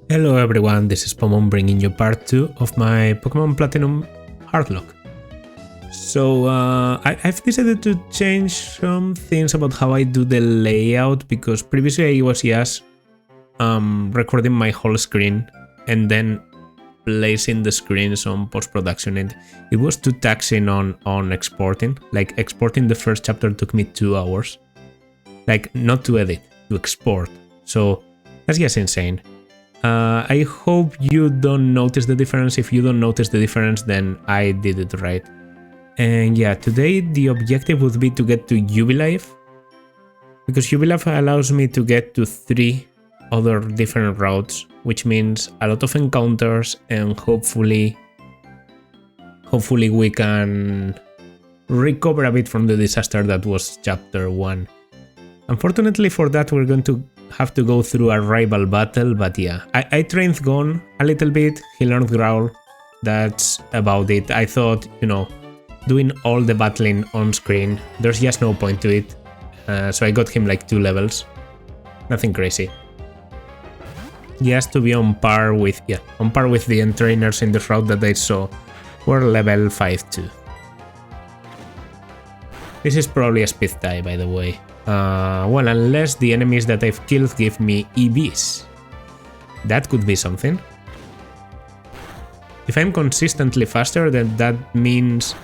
Hello everyone, this is Pomon bringing you part 2 of my Pokemon Platinum Hardlocke. So I've decided to change some things about how I do the layout, because previously I was just recording my whole screen and then placing the screens on post-production, and it was too taxing on exporting. Like, exporting the first chapter took me 2 hours. Like, not to edit, to export. So that's just insane. I hope you don't notice the difference. If you don't notice the difference, then I did it right. And yeah, today the objective would be to get to Jubilife, because Jubilife allows me to get to 3 other different routes, which means a lot of encounters, and hopefully we can recover a bit from the disaster that was chapter 1. Unfortunately for that, we're going to have to go through a rival battle, but yeah. I trained Gon a little bit, he learned Growl, that's about it. I thought, you know, doing all the battling on screen, there's just no point to it. So I got him like 2 levels. Nothing crazy. Just to be on par with, the end trainers in this route that I saw were level 5 too. This is probably a speed tie, by the way. Well, unless the enemies that I've killed give me EVs. That could be something. If I'm consistently faster, then that means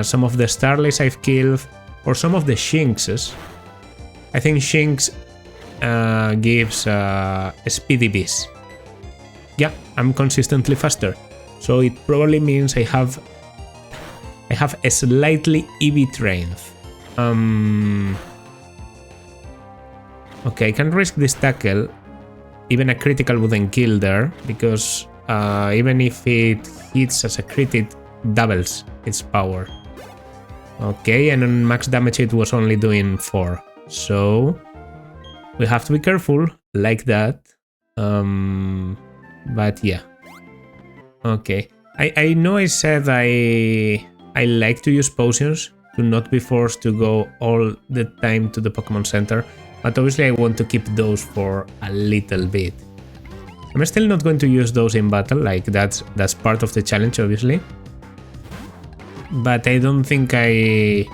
some of the Starlies I've killed, or some of the Shinxes. I think Shinx gives speedy EVs. Yeah, I'm consistently faster. So it probably means I have a slightly EV trained. Okay, I can risk this tackle. Even a critical wouldn't kill there, because even if it hits as a crit, it doubles its power. Okay, and on max damage it was only doing 4. So we have to be careful, like that. But yeah. Okay. I know I said I like to use potions to not be forced to go all the time to the Pokemon Center, but obviously I want to keep those for a little bit. I'm still not going to use those in battle, like that's part of the challenge, obviously. But I don't think I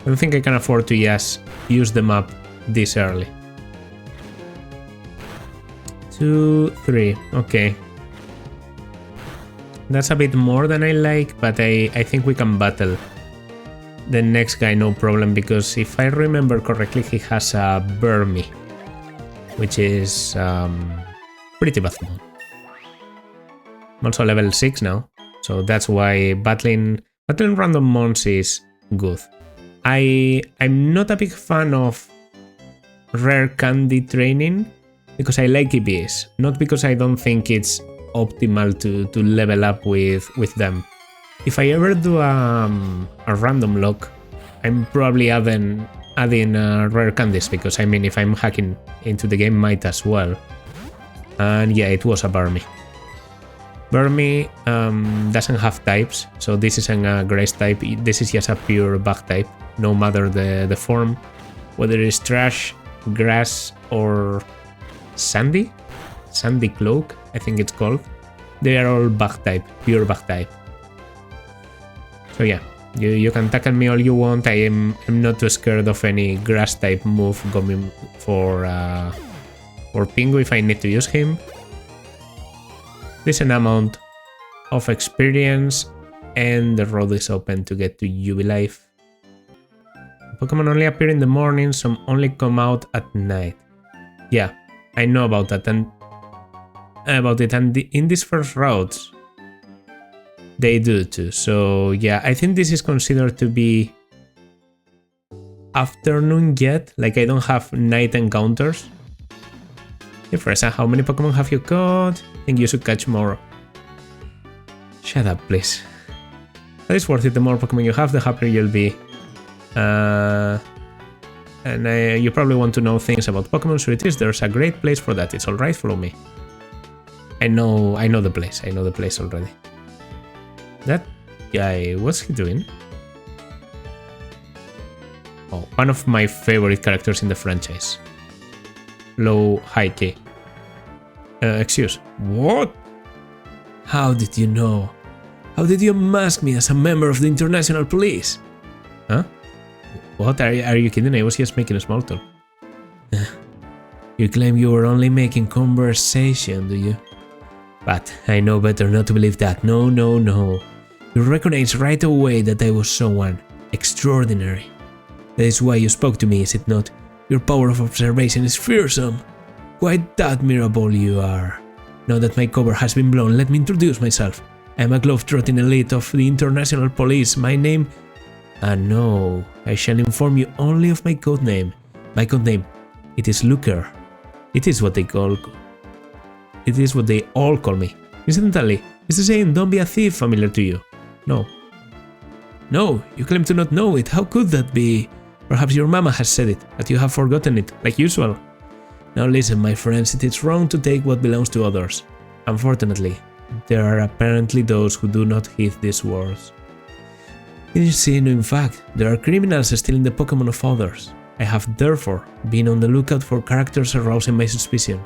can afford to just use them up this early. 2, 3, okay. That's a bit more than I like, but I think we can battle the next guy no problem, because if I remember correctly, he has a Burmy, which is pretty bad. I'm also level 6 now, so that's why battling random mons is good. I'm not a big fan of rare candy training, because I like EVs, not because I don't think it's optimal to level up with them. If I ever do a random lock, I'm probably adding rare candies, because I mean, if I'm hacking into the game, might as well. And yeah, it was a Burmy. Burmy doesn't have types, so this isn't a grace type, this is just a pure bug type, no matter the form, whether it's trash, grass, or sandy cloak, I think it's called. They are all bug type, pure bug type. So yeah, you can tackle me all you want. I'm not too scared of any grass type move going for Pingu if I need to use him. Decent amount of experience, and the road is open to get to Jubilife. Pokemon only appear in the morning, some only come out at night. Yeah, I know about that, and in these first routes they do too. So yeah, I think this is considered to be afternoon yet, like I don't have night encounters. Hey Fresa, how many Pokemon have you caught? I think you should catch more. Shut up, please. That is worth it. The more Pokemon you have, the happier you'll be. And you probably want to know things about Pokemon, so it is. There's a great place for that. It's alright, follow me. I know the place. I know the place already. That guy, what's he doing? Oh, one of my favorite characters in the franchise. Low high key. Excuse. What? How did you know? How did you mask me as a member of the international police? Huh? What? Are you kidding? I was just making a small talk. You claim you were only making conversation, do you? But I know better not to believe that. No. You recognized right away that I was someone extraordinary. That is why you spoke to me, is it not? Your power of observation is fearsome. Quite admirable you are. Now that my cover has been blown, let me introduce myself. I am a globe-trotting elite of the international police. My name... no, I shall inform you only of my code name. My code name, it is Looker. It is what they all call me. Incidentally, is the saying "don't be a thief" familiar to you? No. No, you claim to not know it. How could that be? Perhaps your mama has said it, but you have forgotten it, like usual. Now listen, my friends, it is wrong to take what belongs to others. Unfortunately, there are apparently those who do not heed these words. In fact, there are criminals stealing the Pokémon of others. I have therefore been on the lookout for characters arousing my suspicion.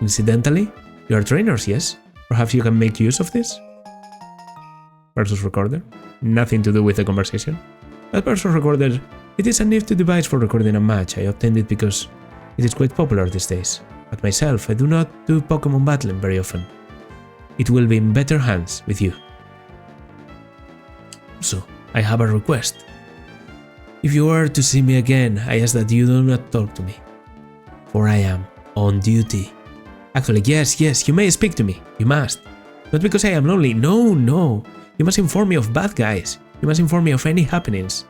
Incidentally, you are trainers, yes? Perhaps you can make use of this? Versus recorder. Nothing to do with the conversation. But versus recorder, it is a nifty device for recording a match. I obtained it because it is quite popular these days. But myself, I do not do Pokémon battling very often. It will be in better hands with you. So, I have a request. If you were to see me again, I ask that you do not talk to me. For I am on duty. Actually, yes, you may speak to me. You must. Not because I am lonely. No. You must inform me of bad guys. You must inform me of any happenings.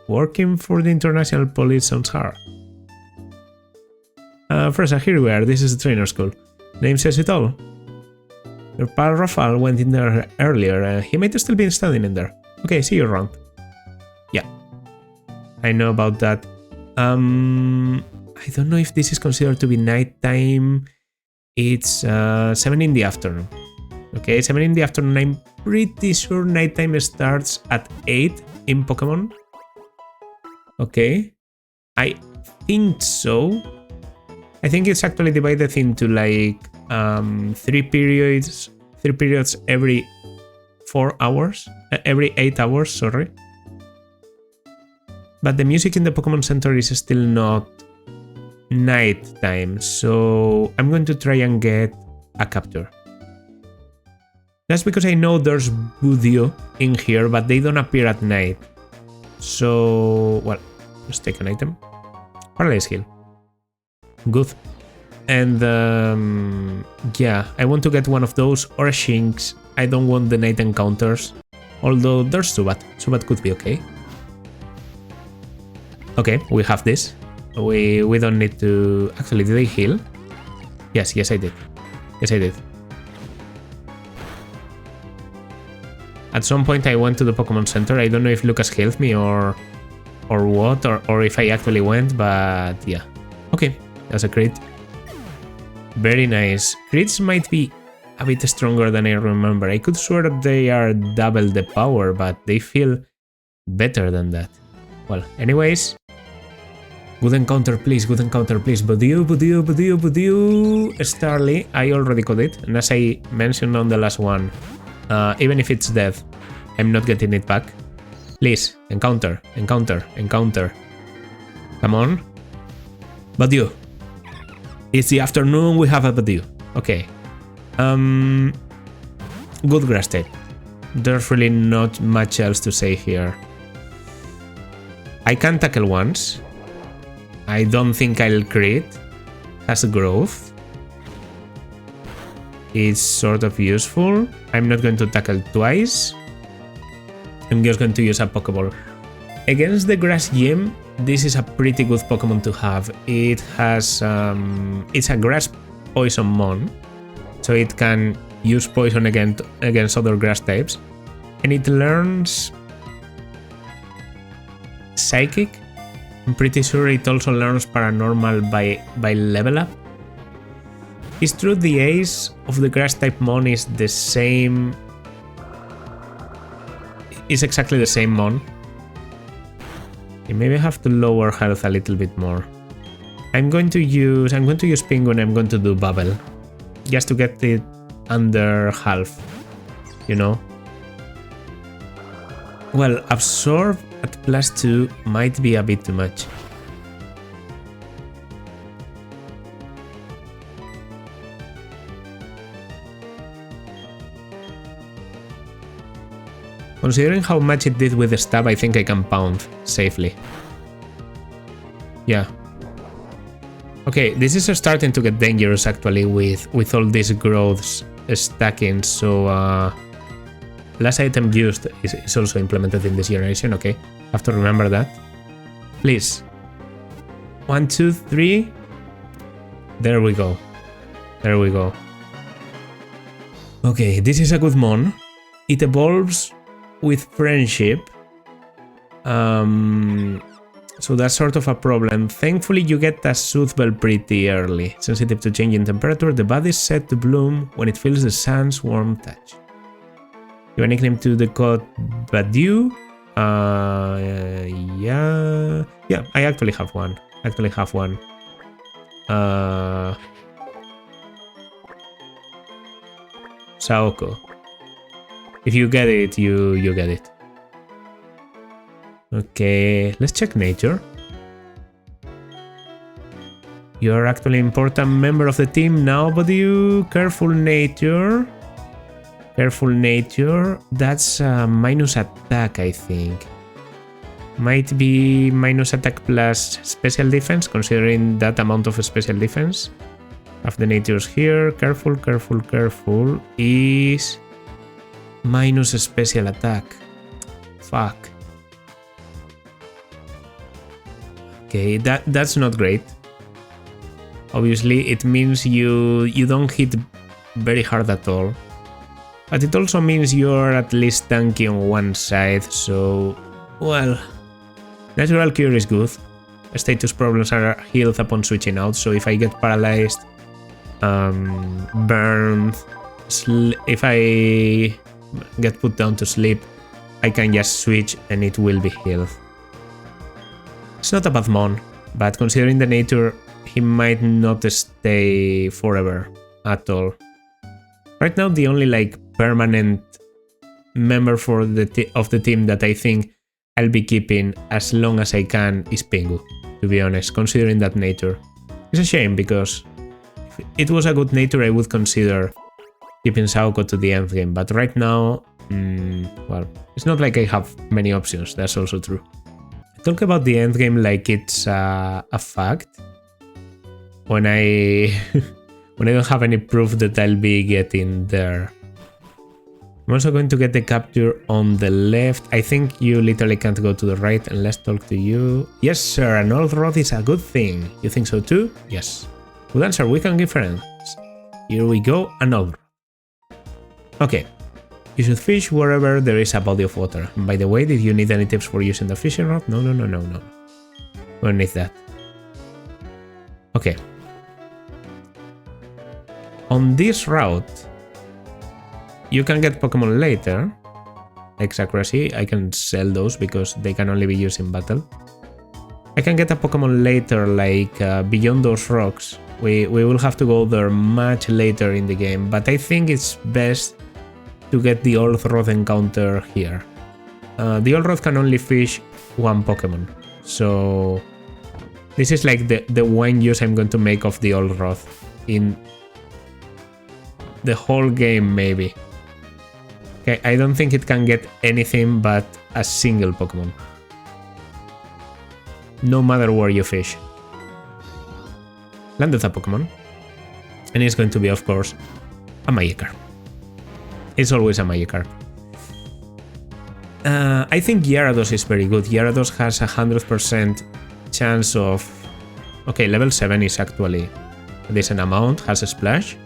Working for the international police sounds hard. First, here we are. This is the trainer school. Name says it all. Your pal Rafael went in there earlier. He might still be studying in there. Okay, see you around. Yeah. I know about that. I don't know if this is considered to be nighttime. It's 7 in the afternoon. Okay, 7 in the afternoon. I'm pretty sure nighttime starts at 8 in Pokemon. Okay. I think so. I think it's actually divided into like 3 periods every 4 hours. Every 8 hours, sorry. But the music in the Pokemon Center is still not nighttime, so I'm going to try and get a capture. That's because I know there's Budio in here, but they don't appear at night. So, well, let's take an item. Paralyze heal. Good. And yeah, I want to get one of those or a Shinx. I don't want the night encounters. Although there's Zubat. Zubat could be okay. Okay, we have this. We don't need to... Actually, did I heal? Yes, I did. Yes, I did. At some point I went to the Pokemon Center. I don't know if Lucas healed me or what, or if I actually went, but yeah. Okay, that's a crit. Very nice. Crits might be a bit stronger than I remember. I could swear that they are double the power, but they feel better than that. Well, anyways. Good encounter, please. Budio. Starly, I already got it. And as I mentioned on the last one, even if it's dead, I'm not getting it back. Please, encounter. Come on. Budio. It's the afternoon, we have a Budio. Okay. Good grass type. There's really not much else to say here. I can tackle once. I don't think I'll crit. Has growth. It's sort of useful. I'm not going to tackle twice. I'm just going to use a Pokeball. Against the Grass Gym, this is a pretty good Pokemon to have. It has... it's a Grass Poison Mon. So it can use Poison against other Grass types. And it learns... Psychic? I'm pretty sure it also learns Paranormal by level up. It's true the ace of the Grass type Mon is the same... It's exactly the same Mon. You maybe have to lower health a little bit more. I'm going to use Pingu and I'm going to do Bubble. Just to get it under half, you know? Well, Absorb at +2 might be a bit too much. Considering how much it did with the stab, I think I can pound safely. Yeah. Okay, this is starting to get dangerous actually with all these growths stacking, so last item used is also implemented in this generation, okay? Have to remember that. Please. 1, 2, 3. There we go. There we go. Okay, this is a good mon. It evolves with friendship. So that's sort of a problem. Thankfully, you get a Soothbell pretty early. Sensitive to changing temperature, the body is set to bloom when it feels the sun's warm touch. Give a nickname to the god Badu. Yeah, I actually have one. Saoko. If you get it, you get it. Okay, let's check nature. You're actually an important member of the team now, but you careful nature. Careful nature. That's minus attack, I think. Might be minus attack plus special defense, considering that amount of special defense. Have the natures here. Careful, careful, careful. Is minus special attack. Fuck. Okay, that's not great. Obviously, it means you don't hit very hard at all. But it also means you're at least tanky on one side, so... Well... Natural Cure is good. Status problems are healed upon switching out, so if I get paralyzed, burned, if I get put down to sleep, I can just switch and it will be healed. It's not a bad mon, but considering the nature, he might not stay forever at all. Right now, the only like permanent member of the team that I think I'll be keeping as long as I can is Pingu, to be honest, considering that nature. It's a shame because if it was a good nature, I would consider keeping Saoko to the end game, but right now, well, it's not like I have many options, that's also true. Talk about the end game like it's a fact when I when I don't have any proof that I'll be getting there. I'm also going to get the capture on the left. I think you literally can't go to the right and let's talk to you. Yes, sir, an old rod is a good thing. You think so too? Yes. Good answer, we can give friends. Here we go, an old rod. Okay. You should fish wherever there is a body of water. And by the way, did you need any tips for using the fishing rod? No. We don't need that. Okay. On this route, you can get Pokemon later. Like Sakurasi, I can sell those because they can only be used in battle. I can get a Pokemon later, like beyond those rocks. We will have to go there much later in the game, but I think it's best to get the Old Rod encounter here. The Old Rod can only fish one Pokemon, so this is like the one use I'm going to make of the Old Rod in the whole game, maybe. Okay, I don't think it can get anything but a single Pokemon, no matter where you fish. Landed a Pokemon, and it's going to be, of course, a Magikarp. It's always a Magikarp. I think Gyarados is very good. Gyarados has 100% chance of... Okay, level 7 is actually a decent amount, has a splash.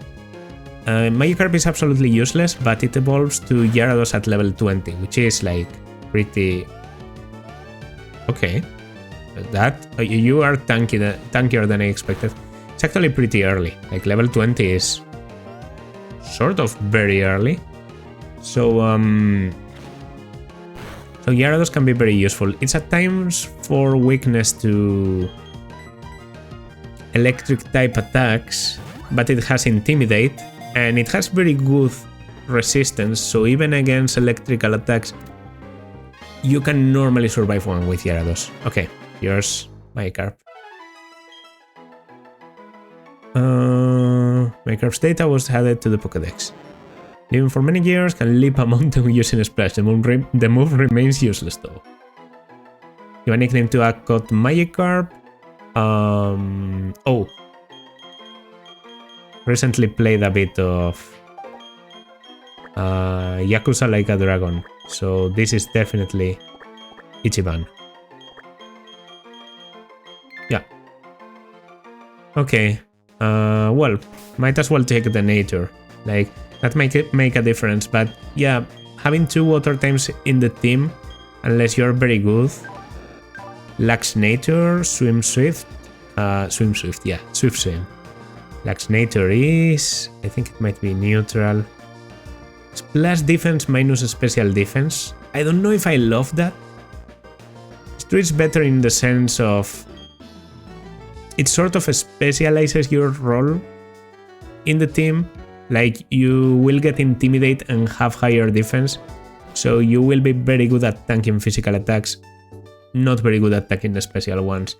Magikarp is absolutely useless, but it evolves to Gyarados at level 20, which is like pretty... Okay. That... you are tankier than I expected. It's actually pretty early. Like level 20 is sort of very early. So Gyarados can be very useful. It's at times for weakness to electric type attacks, but it has Intimidate, and it has very good resistance, so even against electrical attacks, you can normally survive one with Gyarados. Okay, here's Magikarp. Magikarp's data was added to the Pokédex. Living for many years, can leap a mountain using a splash. The move remains useless though. Give a nickname to a caught Magikarp. Oh. Recently played a bit of Yakuza Like a Dragon, so this is definitely Ichiban. Yeah. Okay. Well, might as well take the nature. Like, that make a difference, but yeah, having 2 water types in the team, unless you're very good, lacks nature, swim swift, yeah, swift swim. Lacks nature is, I think it might be neutral. Splash defense minus special defense. I don't know if I love that. It's better in the sense of it sort of specializes your role in the team. Like, you will get Intimidate and have higher defense, so you will be very good at tanking physical attacks, not very good at attacking the special ones.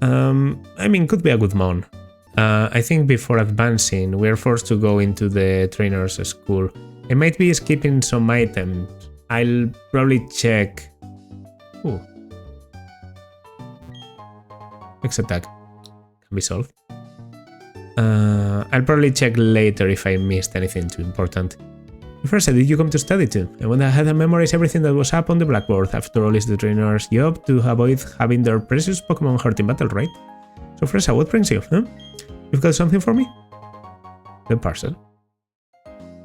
I mean, could be a good mon. I think before advancing, we're forced to go into the trainer's school. I might be skipping some items. I'll probably check. Ooh. X attack can be solved. I'll probably check later if I missed anything too important. First, did you come to study too? I went ahead and memorized everything that was up on the blackboard. After all, it's the trainer's job to avoid having their precious Pokemon hurt in battle, right? So, Fresa, what brings you? Huh? You've got something for me? The parcel.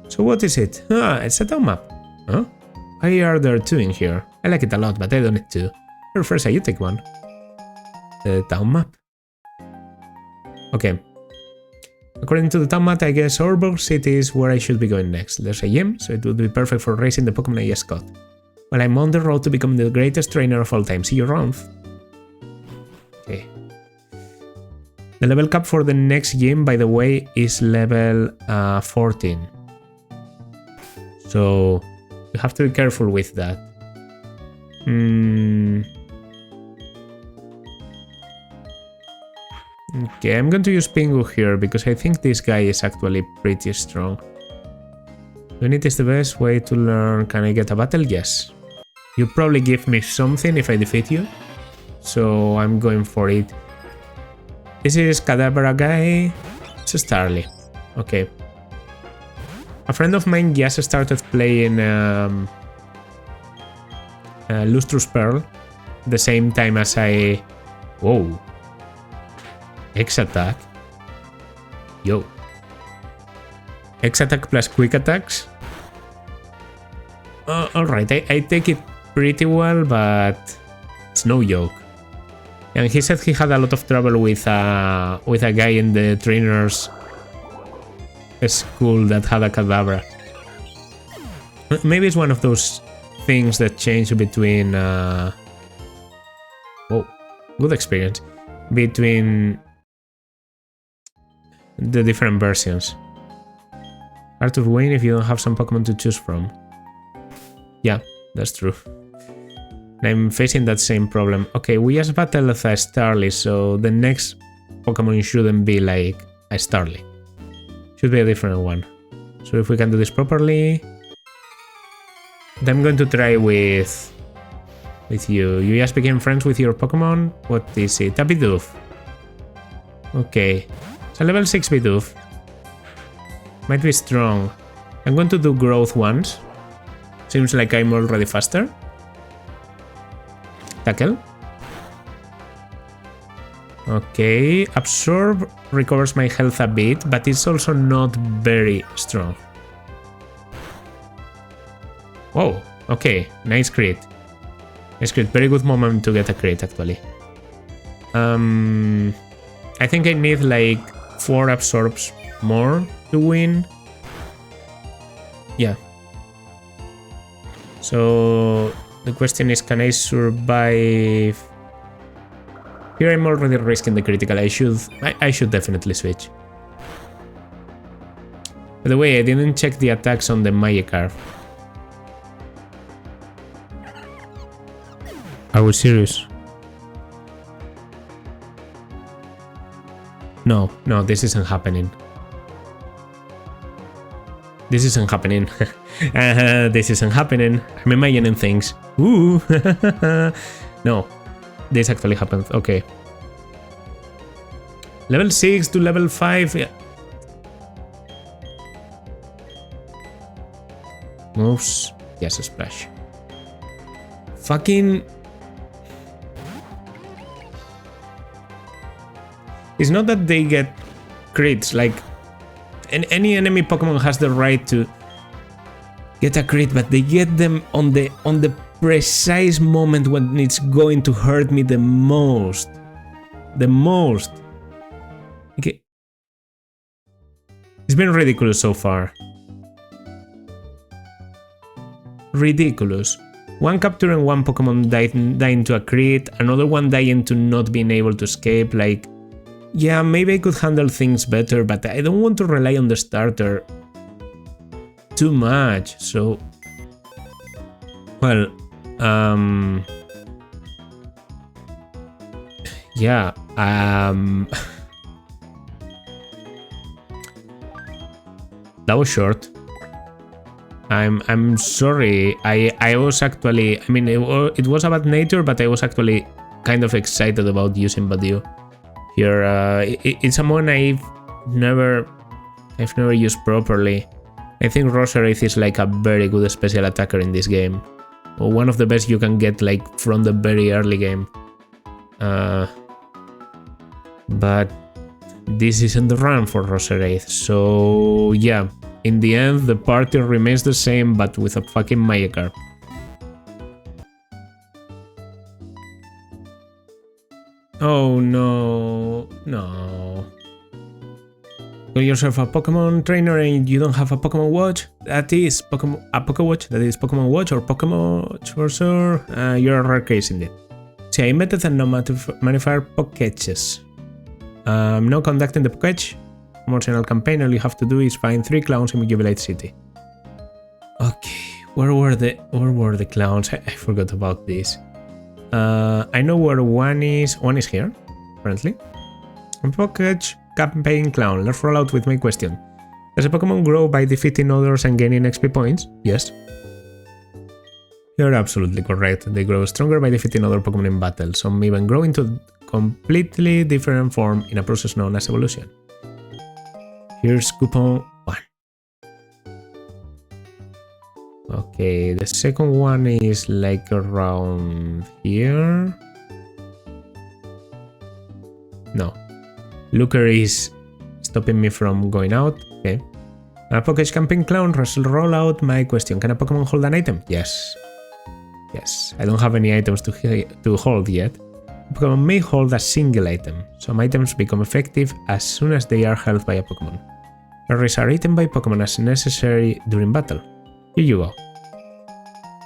So what is it? Ah, it's a town map. Huh? Why are there 2 in here? I like it a lot, but I don't need 2. Here, Fresa, you take one. The town map. Okay. According to the town map, I guess Orborg City is where I should be going next. There's a gym, so it would be perfect for racing the Pokemon I just caught. Well, I'm on the road to become the greatest trainer of all time. See you around. Okay. The level cap for the next game, by the way, is level 14. So you have to be careful with that. Okay, I'm going to use Pingu here because I think this guy is actually pretty strong. Doing it is the best way to learn. Can I get a battle? Yes. You probably give me something if I defeat you, so I'm going for it. This is Kadabra guy. It's a Starly. Okay. A friend of mine just started playing Lustrous Pearl the same time as I... Whoa. X attack. Yo. X attack plus quick attacks. Alright, I take it pretty well, but it's no joke. And he said he had a lot of trouble with a guy in the trainer's school that had a Kadabra. Maybe it's one of those things that change between... Whoa, good experience. Between the different versions. Hard to win if you don't have some Pokemon to choose from. Yeah, that's true. I'm facing that same problem. Okay, we just battled a Starly, so the next Pokemon shouldn't be like a Starly. Should be a different one. So if we can do this properly... Then I'm going to try with you. You just became friends with your Pokemon? What is it? A Bidoof. Okay. It's a level 6 Bidoof. Might be strong. I'm going to do growth once. Seems like I'm already faster. Tackle. Okay. Absorb recovers my health a bit, but it's also not very strong. Whoa. Okay. Nice crit. Nice crit. Very good moment to get a crit, actually. I think I need like 4 absorbs more to win. Yeah. So the question is, can I survive Here I'm already risking the critical. I should definitely switch. By the way, I didn't check the attacks on the Magikarp. Are we serious? No, this isn't happening. This isn't happening. This isn't happening. I'm imagining things. Ooh. No, this actually happened. Okay. Level 6 to level 5. Yeah. Moves. Yes, a splash. Fucking... It's not that they get crits, like... any enemy Pokemon has the right to get a crit, but they get them on the precise moment when it's going to hurt me the most. The most. Okay. It's been ridiculous so far. Ridiculous. One capture and one Pokemon dying to a crit, another one dying to not being able to escape, like... Yeah, maybe I could handle things better, but I don't want to rely on the starter too much, so... Well, yeah, that was short. I'm sorry, I was actually... I mean, it was about nature, but I was actually kind of excited about using Badoo. Here, it's someone I've never used properly. I think Roserade is like a very good special attacker in this game. Or one of the best you can get like from the very early game. But this isn't the run for Roserade, so yeah. In the end, the party remains the same, but with a fucking Magikarp. Oh no, no. Call yourself a Pokemon trainer and you don't have a Pokemon Watch? That is a Pokewatch, that is Pokemon Watch or Pokemon Watch for sure. You're a rare case indeed. See, I methods and no modifier Pokéches. Now conducting the Pokéch promotional campaign, all you have to do is find 3 clowns in Jubilate City. Okay, where were the clowns? I forgot about this. I know where one is. One is here, apparently. Pokéch campaign clown. Let's roll out with my question. Does a Pokemon grow by defeating others and gaining XP points? Yes. You're absolutely correct. They grow stronger by defeating other Pokemon in battle. Some even grow into a completely different form in a process known as evolution. Here's coupon 1. Okay, the second one is like around here. No. Looker is stopping me from going out. Okay. Pokéch camping clown, roll out my question. Can a Pokemon hold an item? Yes. Yes. I don't have any items to hold yet. Pokemon may hold a single item. Some items become effective as soon as they are held by a Pokemon. Berries are eaten by Pokemon as necessary during battle. Here you go.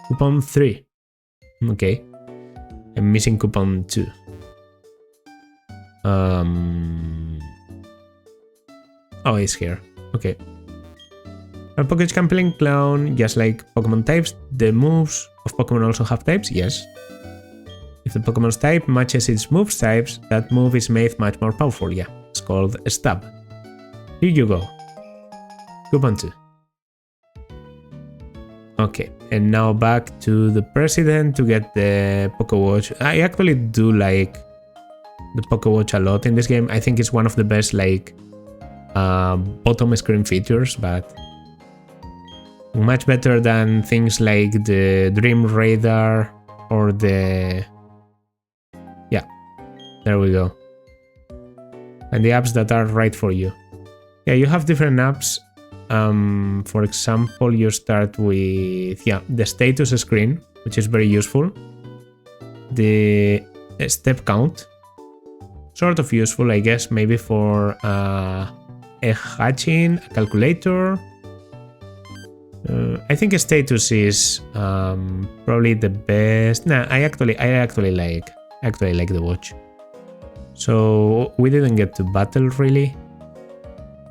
Coupon 3. Okay. I'm missing coupon 2. Oh, it's here. Okay. A Pokéch Camping Clown, just like Pokemon types, the moves of Pokemon also have types? Yes. If the Pokemon's type matches its move's types, that move is made much more powerful, yeah. It's called a stab. Here you go. Coupon 2. Okay, and now back to the president to get the Pokewatch. I actually do like the Pokewatch a lot in this game. I think it's one of the best, like, bottom screen features, but much better than things like the Dream Radar or the... Yeah, there we go. And the apps that are right for you. Yeah, you have different apps. For example, you start with, yeah, the status screen, which is very useful. The step count, sort of useful, I guess, maybe for a hatching, a calculator. I think a status is probably the best. Nah, I actually like the watch. So we didn't get to battle really.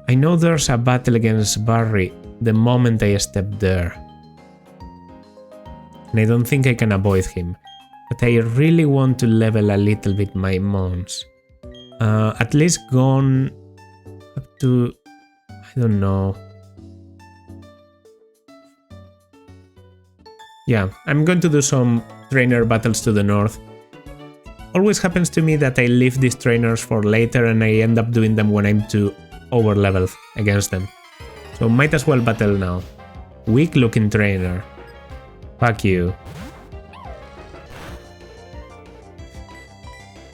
I know there's a battle against Barry the moment I step there. And I don't think I can avoid him. But I really want to level a little bit my mons. At least gone up to... I don't know. Yeah, I'm going to do some trainer battles to the north. Always happens to me that I leave these trainers for later and I end up doing them when I'm too over leveled against them. So might as well battle now. Weak looking trainer. Fuck you.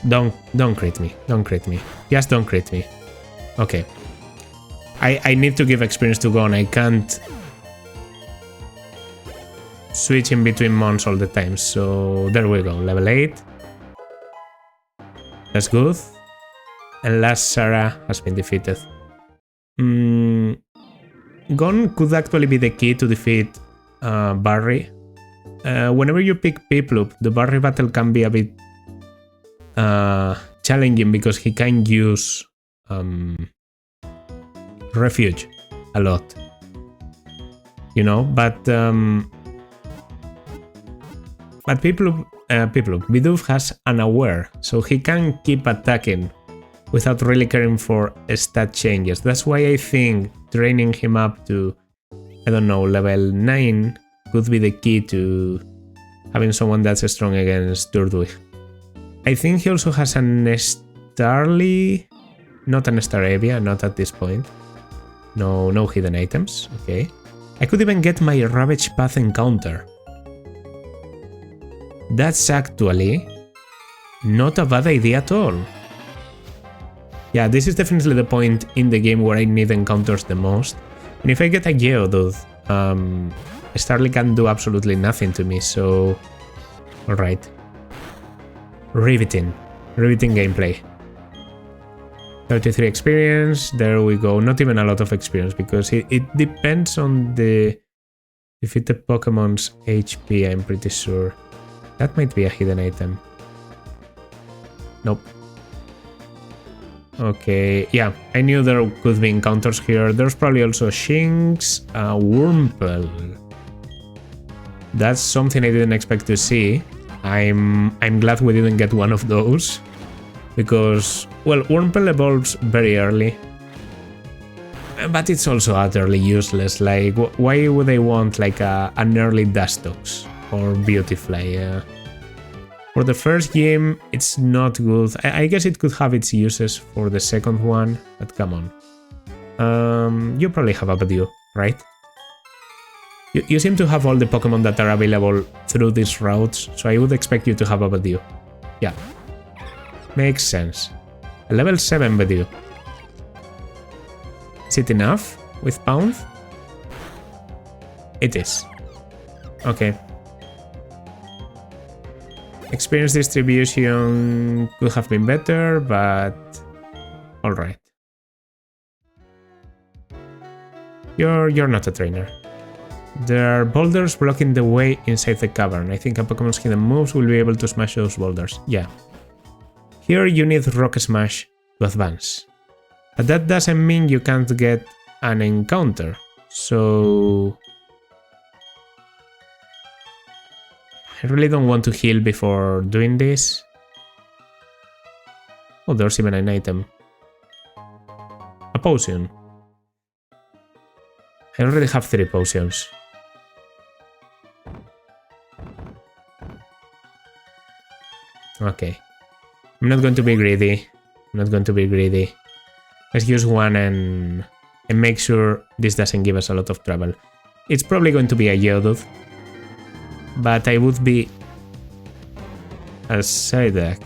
Don't crit me. Don't crit me. Just don't crit me. Okay. I need to give experience to Gon. I can't switch in between mons all the time. So there we go. Level 8. That's good. And last Sarah has been defeated. Gon could actually be the key to defeat Barry. Whenever you pick Piplup, the Barry battle can be a bit challenging because he can use refuge a lot, you know. But Piplup, Bidoof has unaware, so he can keep attacking without really caring for stat changes. That's why I think training him up to, I don't know, level 9 could be the key to having someone that's strong against Turdwig. I think he also has an Starly, not an Staravia, not at this point. No hidden items, okay. I could even get my Ravage Path encounter. That's actually not a bad idea at all. Yeah, this is definitely the point in the game where I need encounters the most. And if I get a Geodude, Starly can do absolutely nothing to me, so... Alright. Riveting gameplay. 33 experience, there we go. Not even a lot of experience, because it depends on the defeated Pokemon's HP, I'm pretty sure. That might be a hidden item. Nope. Okay, yeah, I knew there could be encounters here. There's probably also Shinx, Wurmple. That's something I didn't expect to see. I'm glad we didn't get one of those. Because, well, Wurmple evolves very early. But it's also utterly useless. Like, why would they want like an early Dustox or Beautifly? For the first game, it's not good. I guess it could have its uses for the second one, but come on. You probably have a Badoo, right? You seem to have all the Pokemon that are available through these routes, so I would expect you to have a Badoo. Yeah. Makes sense. A level 7 Badoo. Is it enough with Pound? It is. Okay. Experience distribution could have been better, but alright. You're not a trainer. There are boulders blocking the way inside the cavern. I think a Pokemon's hidden moves will be able to smash those boulders. Yeah. Here you need Rock Smash to advance. But that doesn't mean you can't get an encounter. So... I really don't want to heal before doing this. Oh, there's even an item. A potion. I already have 3 potions. Okay. I'm not going to be greedy. Let's use one and make sure this doesn't give us a lot of trouble. It's probably going to be a Geodude. But I would be a Psyduck.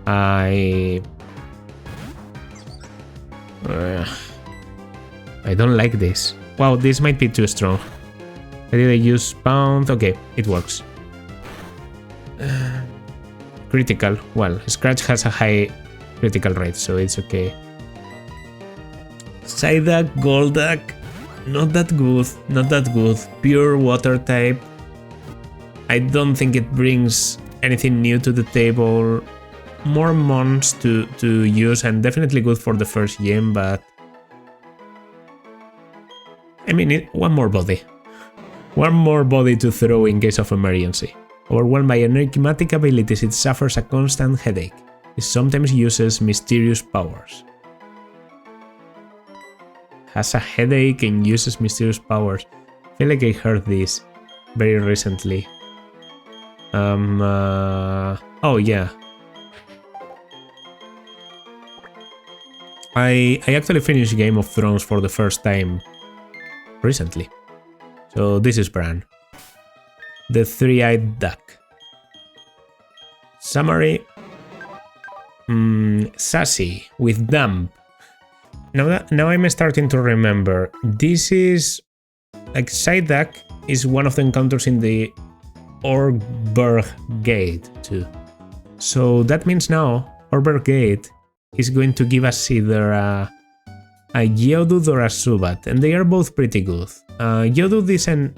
I don't like this. Wow, this might be too strong. Did I use Pound? Okay, it works. Critical. Well, Scratch has a high critical rate, so it's okay. Psyduck, Golduck. Not that good. Pure water type. I don't think it brings anything new to the table. More mons to use, and definitely good for the first game, but I mean, one more body. One more body to throw in case of emergency. Overwhelmed by enigmatic abilities, it suffers a constant headache. It sometimes uses mysterious powers. Has a headache and uses mysterious powers. I feel like I heard this very recently. Oh yeah. I actually finished Game of Thrones for the first time recently. So this is Bran. The Three-Eyed Duck. Summary. Sassy with damp. Now I'm starting to remember. This is like Psyduck is one of the encounters in the Orberg Gate too. So that means now Orberg Gate is going to give us either a Geodude or a Zubat, and they are both pretty good. Geodude isn't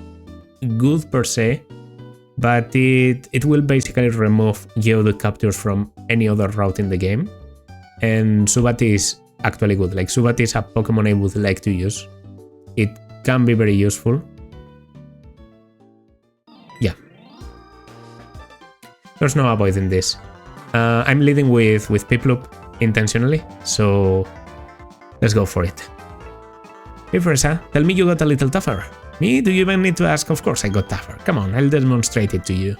good per se, but it will basically remove Geodude captures from any other route in the game. And Zubat is actually good. Like, Zubat is a Pokemon I would like to use. It can be very useful. Yeah. There's no avoiding this. I'm leading with Piplup intentionally, so let's go for it. Hey Fresa, tell me you got a little tougher. Me? Do you even need to ask? Of course I got tougher. Come on, I'll demonstrate it to you.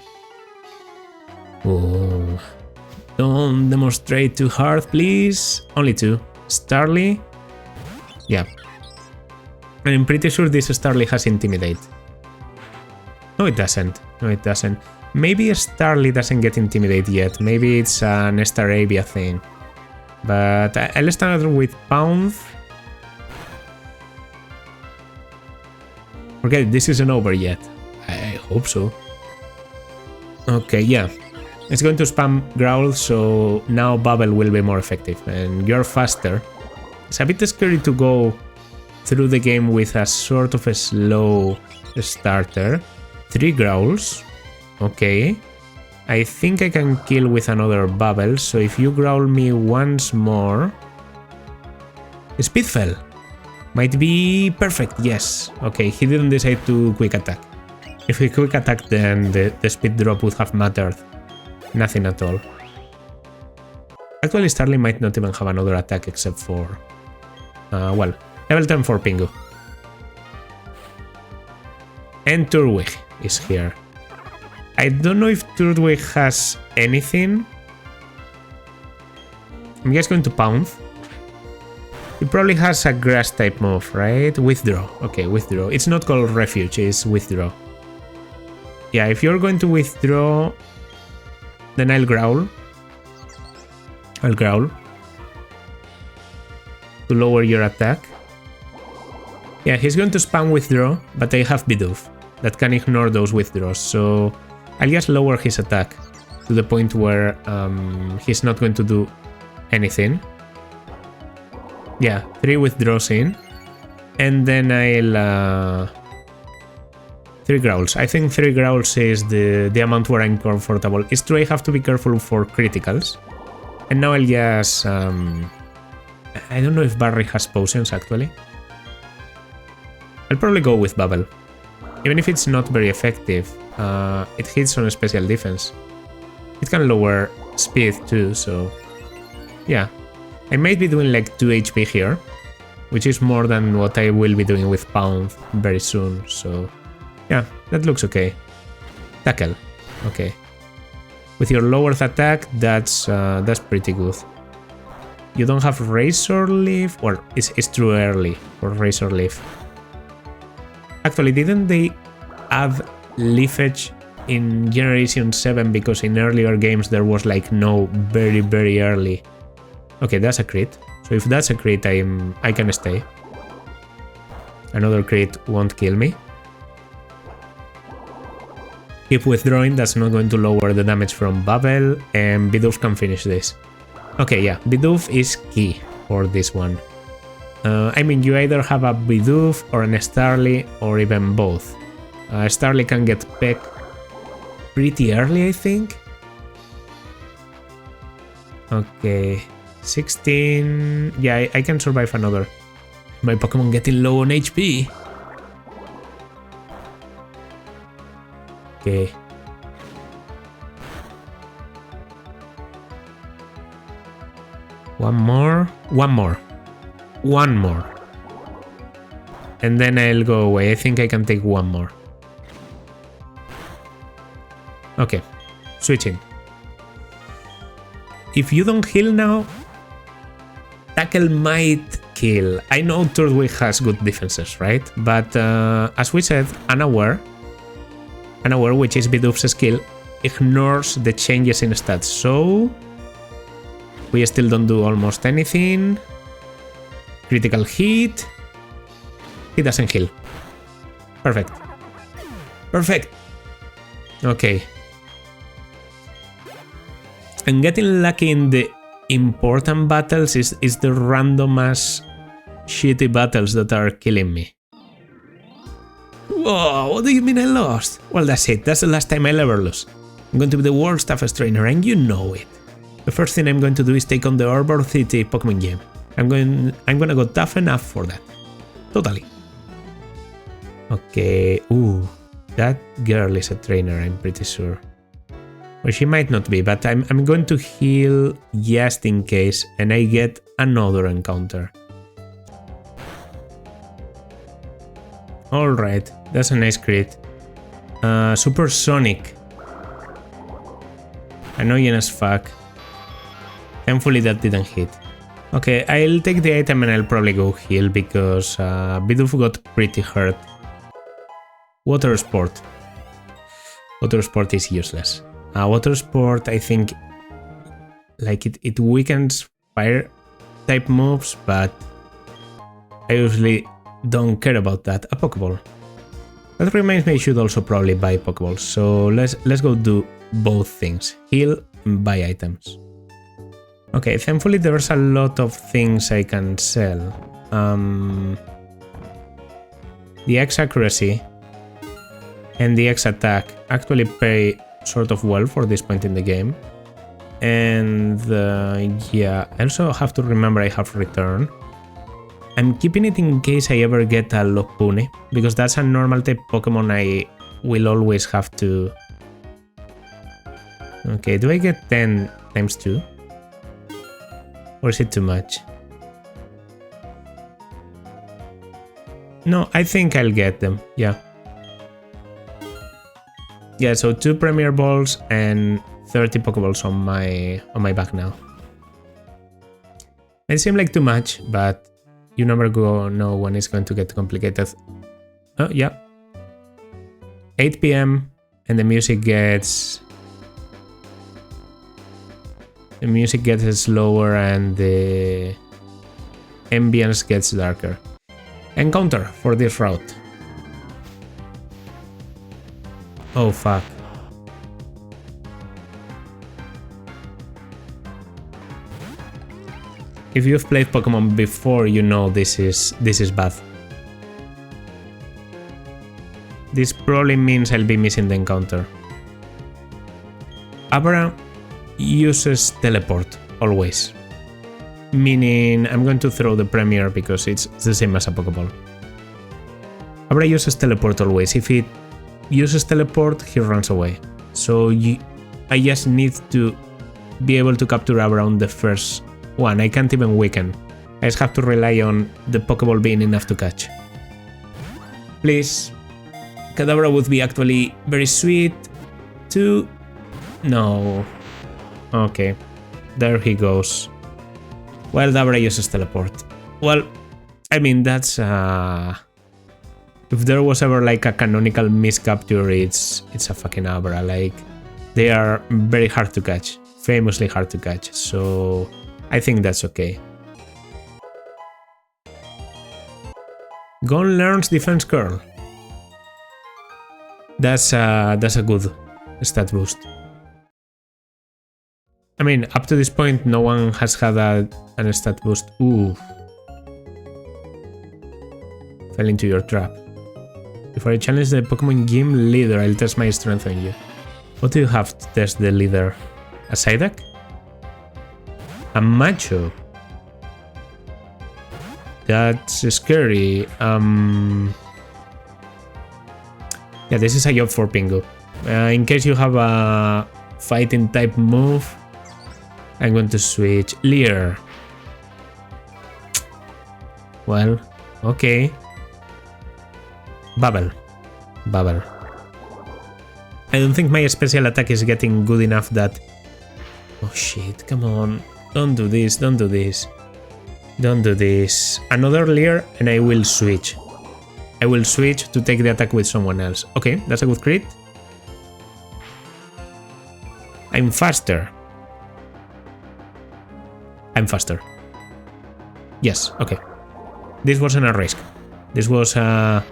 Oh, don't demonstrate too hard, please. Only two. Starly. Yeah. And I'm pretty sure this Starly has Intimidate. No, it doesn't. No, it doesn't. Maybe Starly doesn't get Intimidate yet. Maybe it's an Staravia thing. But I'll start with Pound. Okay, this isn't over yet. I hope so. Okay, yeah. It's going to spam Growl, so now Bubble will be more effective. And you're faster. It's a bit scary to go through the game with a sort of a slow starter. 3 Growls. Okay. I think I can kill with another Bubble, so if you growl me once more... Speedfell! Might be perfect, yes. Okay, he didn't decide to quick attack. If he quick attacked, then the speed drop would have mattered. Nothing at all. Actually, Starly might not even have another attack except for... well, level 10 for Pingu. And Turtwig is here. I don't know if Turtwig has anything. I'm just going to Pound. He probably has a grass type move, right? Withdraw. Okay, withdraw. It's not called Refuge, it's withdraw. Yeah, if you're going to withdraw, then I'll growl. I'll growl. To lower your attack. Yeah, he's going to spam withdraw, but I have Bidoof that can ignore those withdraws, so I'll just lower his attack to the point where he's not going to do anything. Yeah, 3 withdraws in. And then I'll... 3 growls. I think 3 growls is the amount where I'm comfortable. It's true I have to be careful for criticals. And now I'll just... I don't know if Barry has potions actually. I'll probably go with Bubble. Even if it's not very effective, it hits on a special defense. It can lower speed too, so... Yeah. I might be doing like 2 HP here, which is more than what I will be doing with Pound very soon, so... Yeah, that looks okay. Tackle. Okay. With your lowered attack, that's pretty good. You don't have Razor Leaf? Well, it's too early for Razor Leaf. Actually, didn't they add Leafage in Generation 7 because in earlier games there was like no very, very early... Okay, that's a crit. So if that's a crit, I can stay. Another crit won't kill me. Keep withdrawing, that's not going to lower the damage from Bubble, and Bidoof can finish this. Okay, yeah, Bidoof is key for this one. I mean, you either have a Bidoof or an Starly, or even both. Starly can get pegged pretty early, I think. Okay, 16. Yeah, I can survive another. My Pokemon getting low on HP. Okay. One more. And then I'll go away. I think I can take one more. Okay, switching. If you don't heal now, Tackle might kill. I know Turtwig has good defenses, right? But as we said, Unaware, which is Bidoof's skill, ignores the changes in stats. So we still don't do almost anything. Critical hit. He doesn't heal. Perfect. Okay. And getting lucky in the important battles is the random ass shitty battles that are killing me. Whoa, what do you mean I lost? Well, that's it. That's the last time I'll ever lose. I'm going to be the world's toughest trainer, and you know it. The first thing I'm going to do is take on the Arbor City Pokemon Gym. I'm gonna go tough enough for that. Totally. Okay. Ooh, that girl is a trainer, I'm pretty sure. Well, she might not be, but I'm going to heal just in case, and I get another encounter. Alright, that's a nice crit. Supersonic. Annoying as fuck. Thankfully that didn't hit. Okay, I'll take the item and I'll probably go heal because Bidoof got pretty hurt. Water Sport. Water Sport is useless. Water Sport, I think, like it weakens fire type moves, but I usually don't care about that. A Pokeball. That reminds me I should also probably buy Pokeballs. So let's go do both things. Heal and buy items. Okay, thankfully there's a lot of things I can sell. The X accuracy and the X attack actually pay sort of well for this point in the game. And yeah, I also have to remember I have return. I'm keeping it in case I ever get a Lopunny, because that's a normal type Pokemon I will always have to... Okay, do I get 10 times 2? Or is it too much? No, I think I'll get them, yeah. Yeah, so 2 Premier Balls and 30 Pokeballs on my back now. It seems like too much, but you never know when it's going to get complicated. Oh, yeah. 8 PM and the music gets slower and the ambience gets darker. Encounter for this route. Oh fuck. If you've played Pokemon before, you know this is bad. This probably means I'll be missing the encounter. Abra uses teleport always, meaning I'm going to throw the Premier because it's the same as a Pokeball. Abra uses teleport always. If it uses teleport, he runs away. So I just need to be able to capture Abra on the first one. I can't even weaken. I just have to rely on the Pokeball being enough to catch. Please. Kadabra would be actually very sweet. 2. No. Okay. There he goes. Well, Dabra uses teleport. Well, I mean, that's if there was ever like a canonical miscapture, it's a fucking Abra. Like, they are very hard to catch. Famously hard to catch. So I think that's okay. Gon learns Defense Curl. That's a good stat boost. I mean, up to this point, no one has had an stat boost. Ooh. Fell into your trap. Before I challenge the Pokemon Gym leader, I'll test my strength on you. What do you have to test the leader? A Psyduck? A macho. That's scary. Yeah, this is a job for Pingu. In case you have a fighting type move, I'm going to switch Leer. Well, okay. Bubble. I don't think my special attack is getting good enough that... Oh shit, come on. Don't do this. Another Leer and I will switch. I will switch to take the attack with someone else. Okay, that's a good crit. I'm faster. Yes, okay. This wasn't a risk. This was a...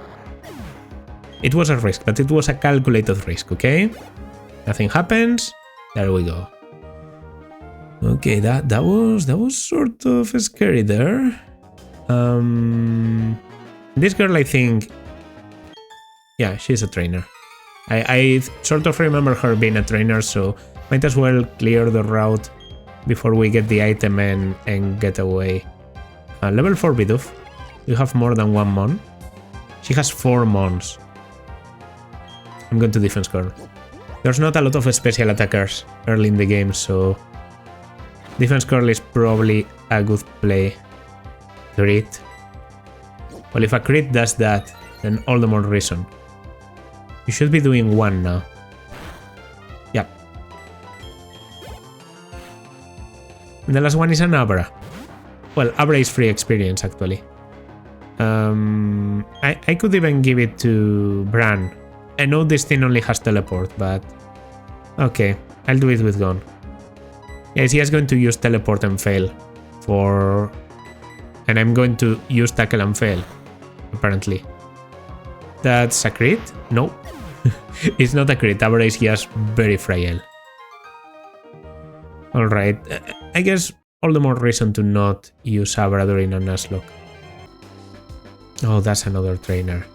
It was a risk, but it was a calculated risk, okay? Nothing happens. There we go. Okay, that was sort of scary there. This girl, I think... Yeah, she's a trainer. I sort of remember her being a trainer, so might as well clear the route before we get the item and get away. Level 4 Bidoof. You have more than one Mon. She has 4 Mons. I'm going to Defense Curl. There's not a lot of special attackers early in the game, so Defense Curl is probably a good play. Crit. Well, if a crit does that, then all the more reason. You should be doing 1 now. Yep. And the last one is an Abra. Well, Abra is free experience, actually. I could even give it to Bran. I know this thing only has teleport, but... Okay, I'll do it with Gon. Yes, he is going to use teleport and fail. And I'm going to use tackle and fail, apparently. That's a crit? No. It's not a crit, Abra is just very frail. Alright, I guess all the more reason to not use Abra during a nuzlocke. Oh, that's another trainer.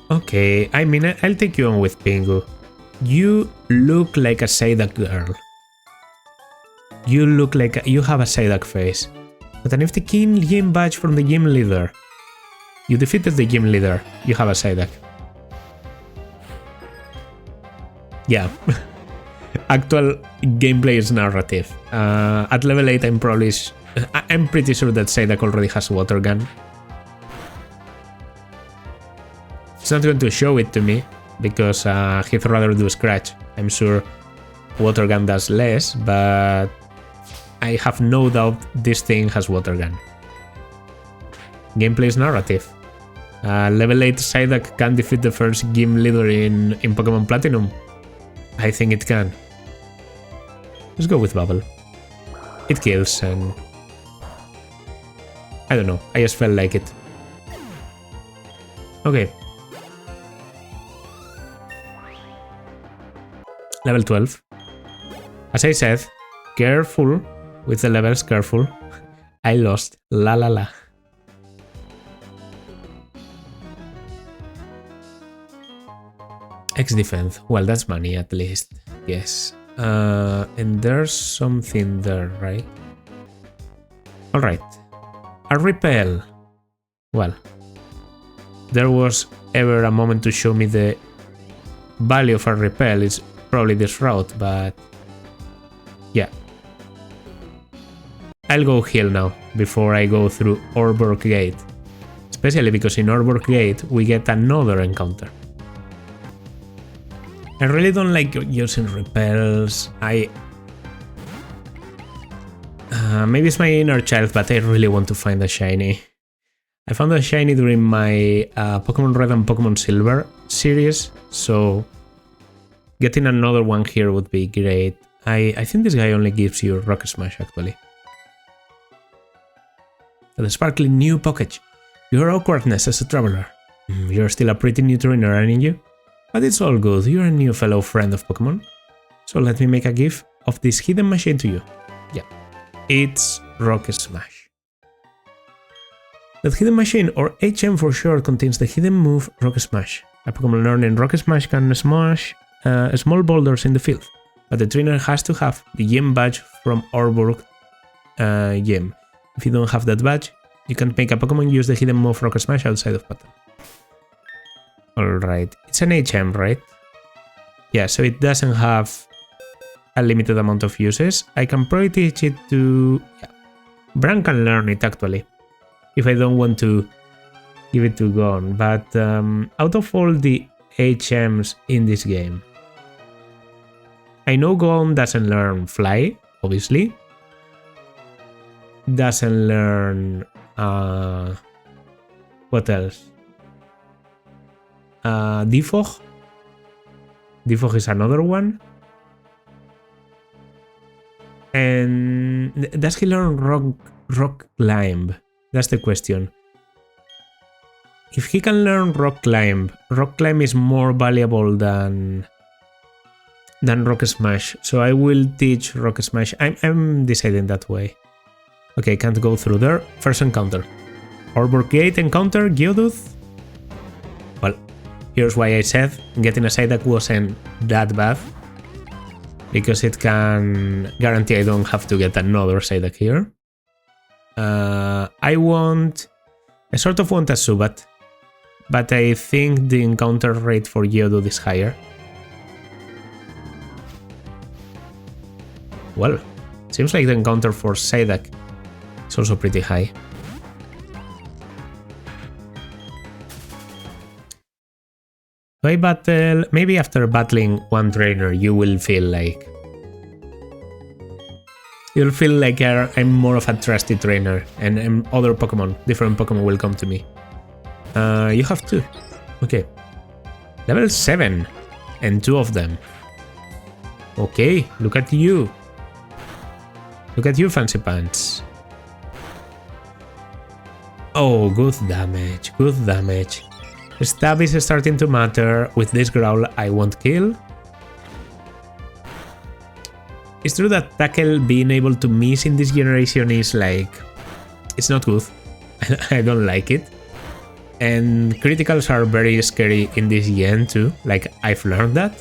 Okay, I mean, I'll take you on with Pingu. You look like a Psyduck girl. You look like you have a Psyduck face. But an nifty gym badge from the gym leader. You defeated the gym leader. You have a Psyduck. Yeah. Actual gameplay is narrative. At level 8 I'm pretty sure that Psyduck already has water gun. It's not going to show it to me because he'd rather do scratch. I'm sure water gun does less, but I have no doubt this thing has water gun. Gameplay is narrative. Level 8 Psyduck can defeat the first gym leader in Pokemon Platinum. I think it can. Let's go with Bubble. It kills and... I don't know, I just felt like it. Okay. Level 12. As I said, careful with the levels, careful. I lost. La la la. X defense. Well, that's money at least. Yes. And there's something there, right? Alright. A repel. Well, there was ever a moment to show me the value of a repel. It's probably this route, but yeah. I'll go heal now before I go through Orborg Gate. Especially because in Orborg Gate we get another encounter. I really don't like using repels. Maybe it's my inner child, but I really want to find a shiny. I found a shiny during my Pokemon Red and Pokemon Silver series, so getting another one here would be great. I think this guy only gives you Rock Smash, actually. The sparkling new package. Your awkwardness as a traveler. You're still a pretty new trainer, aren't you? But it's all good, you're a new fellow friend of Pokemon. So let me make a gift of this hidden machine to you. Yeah, it's Rock Smash. That hidden machine, or HM for short, contains the hidden move Rock Smash. A Pokemon learning Rock Smash can smash small boulders in the field. but the trainer has to have the gym badge from Orburg gym. If you don't have that badge, you can make a Pokemon use the hidden move Rock Smash outside of battle. Alright, it's an HM, right? Yeah, so it doesn't have a limited amount of uses. I can probably teach it to... Yeah, Bran can learn it actually, if I don't want to give it to Gon. But out of all the HMs in this game, I know Gon doesn't learn Fly, obviously. Doesn't learn... what else? Defog. Defog is another one. And does he learn rock climb? That's the question. If he can learn rock climb is more valuable than Rock Smash. So I will teach Rock Smash. I'm deciding that way. Okay, can't go through there. First encounter. Orburg Gate encounter, Geodude. Well, here's why I said getting a Psyduck wasn't that bad. Because it can guarantee I don't have to get another Psyduck here. I sort of want a Zubat. But I think the encounter rate for Geodude is higher. Well, seems like the encounter for Psyduck is also pretty high. Do I battle? Maybe after battling one trainer, you will feel like... You'll feel like I'm more of a trusty trainer, and other Pokemon, different Pokemon will come to me. You have two. Okay. Level 7. And 2 of them. Okay, look at you. Look at you, Fancy Pants. Oh, good damage, good damage. Stab is starting to matter. With this Growl, I won't kill. It's true that Tackle being able to miss in this generation is like... It's not good. I don't like it. And criticals are very scary in this gen too. Like, I've learned that.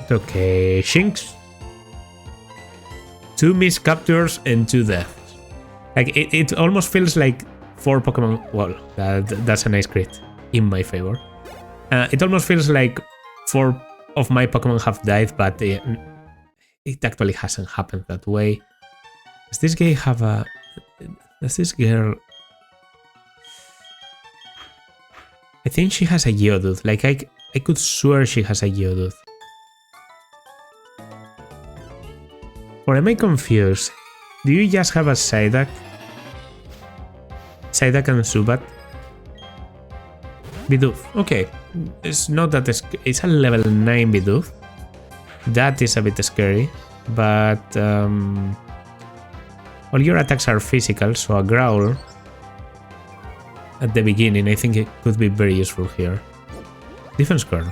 Okay, Shinx. 2 missed captures and 2 deaths. Like, it almost feels like 4 Pokemon... Well, that's a nice crit in my favor. It almost feels like 4 of my Pokemon have died, but it actually hasn't happened that way. Does this guy have a... Does this girl... I think she has a Geodude. Like, I could swear she has a Geodude. Or am I confused? Do you just have a Psyduck? Psyduck and Zubat? Bidoof. Okay. It's not that... It's a level 9 Bidoof. That is a bit scary. But... all your attacks are physical, so a Growl... At the beginning, I think it could be very useful here. Defense Curl.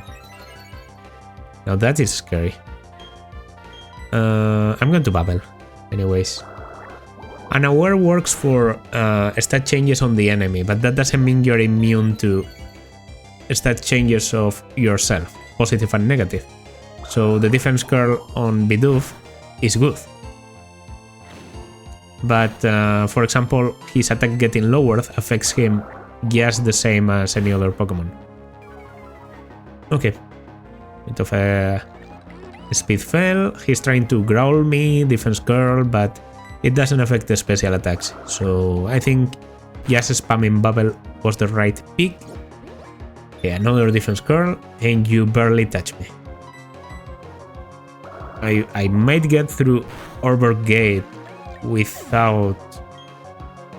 Now that is scary. I'm going to Babble. Anyways. Unaware works for stat changes on the enemy, but that doesn't mean you're immune to stat changes of yourself, positive and negative. So the Defense Curl on Bidoof is good. But, for example, his attack getting lowered affects him just the same as any other Pokemon. Okay. Bit of a Speed Fell. He's trying to Growl me, Defense Curl, but it doesn't affect the special attacks. So I think just spamming Bubble was the right pick. Okay, another Defense Curl, and you barely touch me. I might get through Orburg Gate without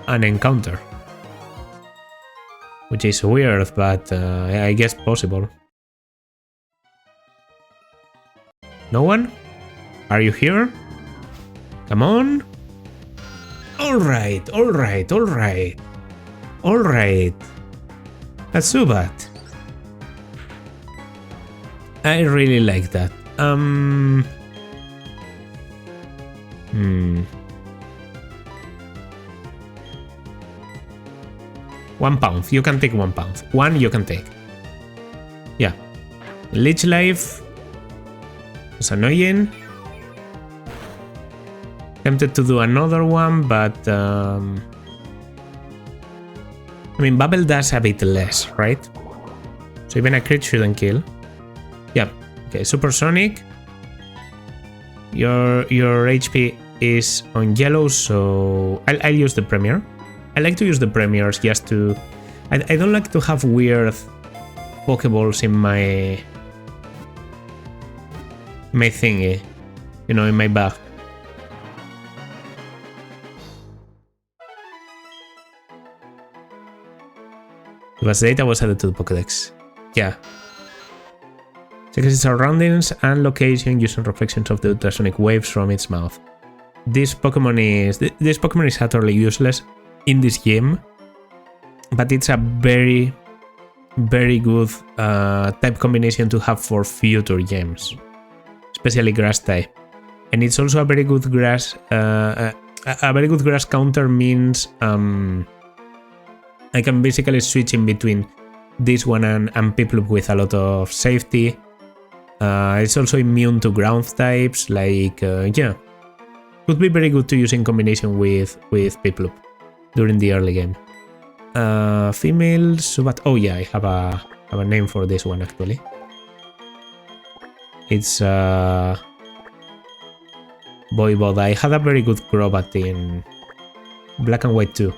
an encounter, which is weird, but I guess possible. No one? Are you here? Come on! Alright, alright, alright. Alright. That's Zubat. I really like that. 1 pound. You can take 1 pound. 1 you can take. Yeah. Leech Life It's annoying. Tempted to do another one, but I mean, Bubble does a bit less, right? So even a crit shouldn't kill. Yep. Okay, Supersonic. Your HP is on yellow, so I'll use the Premier. I like to use the Premiers just to... I don't like to have weird Pokeballs in my thingy, you know, in my bag. Because data was added to the Pokédex. Yeah. Checks its surroundings and location using reflections of the ultrasonic waves from its mouth. This Pokemon is utterly useless in this game, but it's a very, very good type combination to have for future games, especially grass type. And it's also a very good grass. A very good grass counter means I can basically switch in between this one and Piplup with a lot of safety. It's also immune to ground types, like, yeah. Could be very good to use in combination with Piplup during the early game. Female Subat. Oh yeah, I have a name for this one actually. It's Voivod. I had a very good Crobat in Black and White 2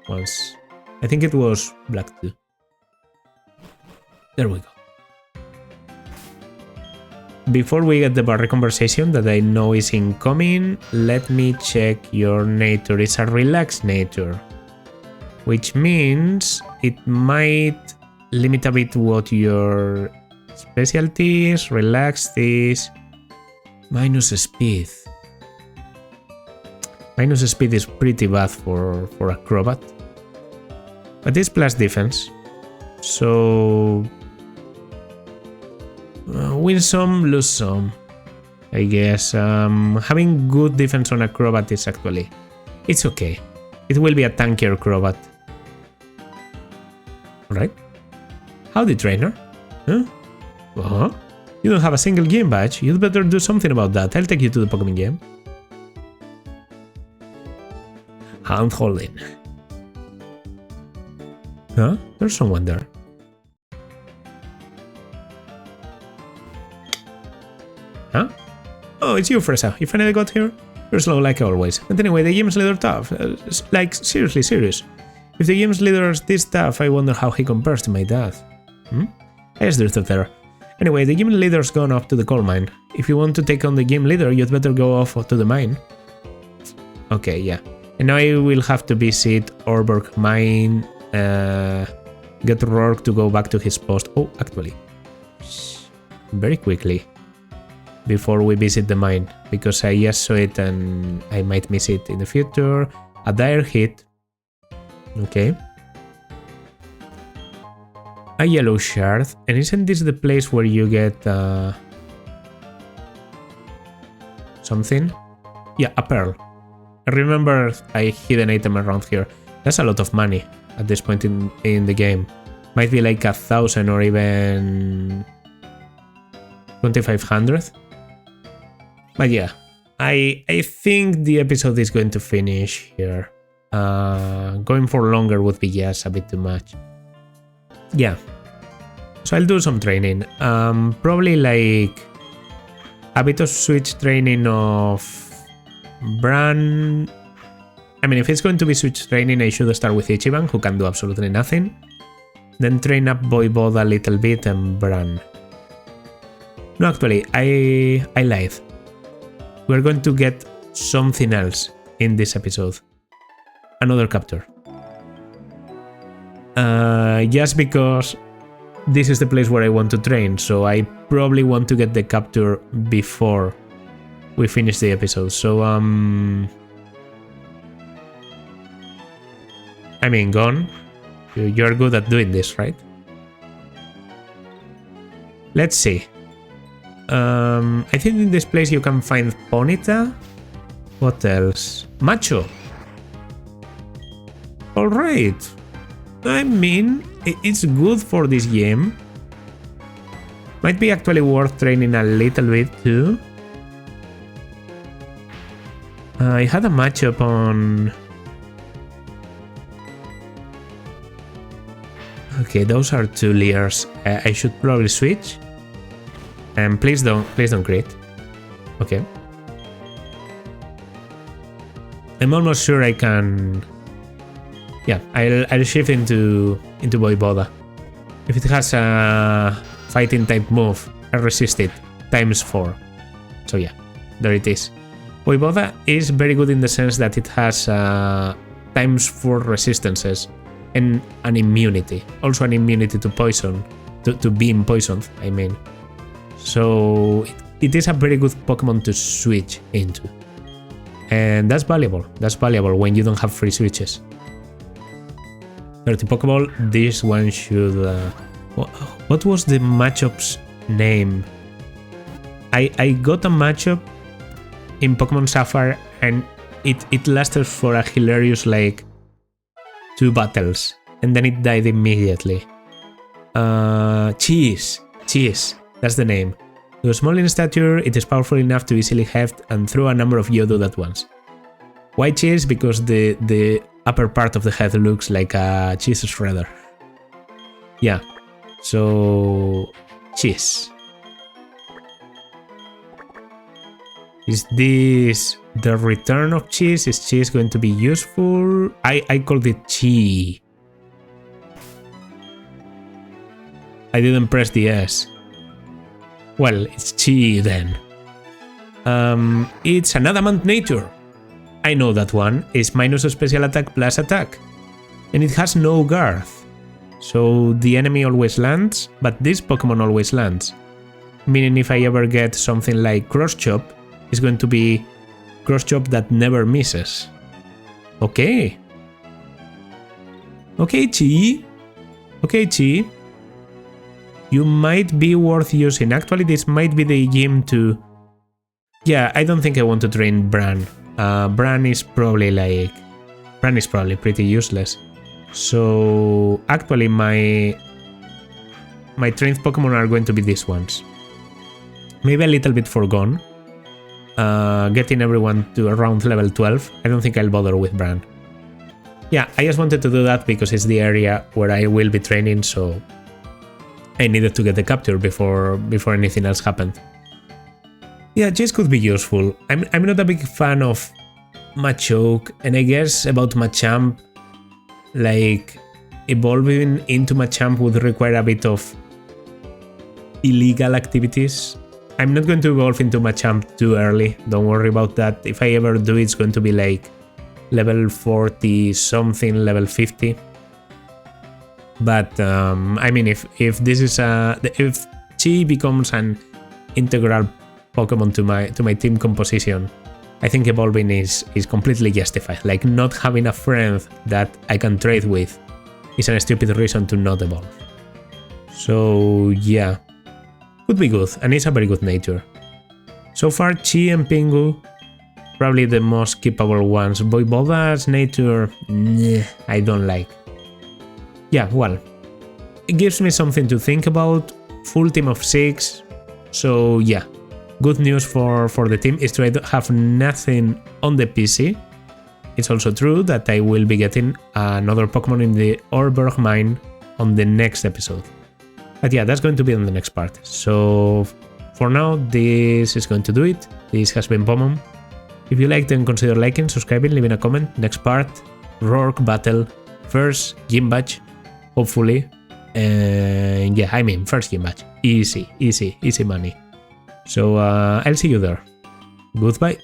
once. I think it was Black 2. There we go. Before we get the Barry conversation that I know is incoming, let me check your nature. It's a relaxed nature, which means it might limit a bit what your specialty is. Relaxed is minus speed. Minus speed is pretty bad for a Crobat, but it's plus defense, so win some, lose some, I guess. Having good defense on a Crobat is actually, it's okay. It will be a tankier Crobat. Right? Howdy, trainer. Huh? Uh-huh. You don't have a single game badge. You'd better do something about that. I'll take you to the Pokemon game. Hand holding. Huh? There's someone there. Huh? Oh, it's you, Fresa. You finally got here? You're slow like always. But anyway, the game's leader tough. Like, seriously serious. If the game's leader is this tough, I wonder how he compares to my dad. I guess there's there. Anyway, the game leader's gone off to the coal mine. If you want to take on the game leader, you'd better go off to the mine. Okay, yeah. And now I will have to visit Orberg mine, get Rourke to go back to his post. Oh, actually, very quickly, before we visit the mine, because I just saw it and I might miss it in the future. A dire hit. Okay. A yellow shard. And isn't this the place where you get something? Yeah, a pearl. I remember I hid an item around here. That's a lot of money at this point in the game. Might be like 1,000 or even 2,500. But yeah, I think the episode is going to finish here. Going for longer would be just a bit too much. Yeah. So I'll do some training. Probably like a bit of switch training of Bran. I mean, if it's going to be switch training, I should start with Ichiban, who can do absolutely nothing. Then train up Voivod a little bit and Bran. No, actually, I lied. We're going to get something else in this episode. Another capture. Just because this is the place where I want to train, so I probably want to get the capture before we finish the episode. So, I mean, Gon, you're good at doing this, right? Let's see. I think in this place you can find Ponyta. What else? Macho. Alright. I mean, it's good for this game. Might be actually worth training a little bit too. I had a matchup on... Okay, those are 2 Leers. I should probably switch. And please don't crit. Okay. I'm almost sure I can... Yeah, I'll shift into Voivoda. If it has a fighting type move, I resist it ×4. So yeah, there it is. Voivoda is very good in the sense that it has ×4 resistances and an immunity. Also an immunity to poison, to being poisoned, I mean. So it is a very good Pokemon to switch into. And that's valuable. That's valuable when you don't have free switches. 30 Pokeball, this one should... what was the matchup's name? I got a matchup in Pokemon Sapphire and it lasted for a hilarious like 2 battles and then it died immediately. Cheese, that's the name. Though small in stature, it is powerful enough to easily heft and throw a number of Yodo at once. Why cheese? Because the upper part of the head looks like a cheese shredder. Yeah, so cheese. Is this the return of cheese? Is cheese going to be useful? I called it chi. I didn't press the S. Well, it's chi then. It's an adamant nature. I know that one. It's minus a special attack plus attack. And it has no guard. So the enemy always lands, but this Pokemon always lands. Meaning if I ever get something like Cross Chop, it's going to be Cross Chop that never misses. Okay. Okay, Chi. Okay, Chi. You might be worth using. Actually, this might be the gym to... Yeah, I don't think I want to train Bran. Bran is probably pretty useless. So actually my trained Pokemon are going to be these ones. Maybe a little bit forgone. Getting everyone to around level 12. I don't think I'll bother with Bran. Yeah, I just wanted to do that because it's the area where I will be training, so I needed to get the capture before anything else happened. Yeah, Chase could be useful. I'm not a big fan of Machoke, and I guess about Machamp, like evolving into Machamp would require a bit of illegal activities. I'm not going to evolve into Machamp too early, don't worry about that. If I ever do, it's going to be like level 40 something, level 50. But I mean, if this is if Chi becomes an integral Pokemon to my team composition, I think evolving is completely justified. Like, not having a friend that I can trade with is a stupid reason to not evolve. So yeah, could be good, and it's a very good nature. So far, Chi and Pingu, probably the most keepable ones. Voivoda's nature, I don't like. Yeah, well, it gives me something to think about. Full team of 6, so yeah. Good news for the team is to have nothing on the PC. It's also true that I will be getting another Pokemon in the Orberg mine on the next episode. But yeah, that's going to be on the next part. So for now, this is going to do it. This has been Pomon. If you liked, then consider liking, subscribing, leaving a comment. Next part, Rourke battle, first gym badge, hopefully. And yeah, I mean, first gym badge. Easy money. So I'll see you there. Goodbye.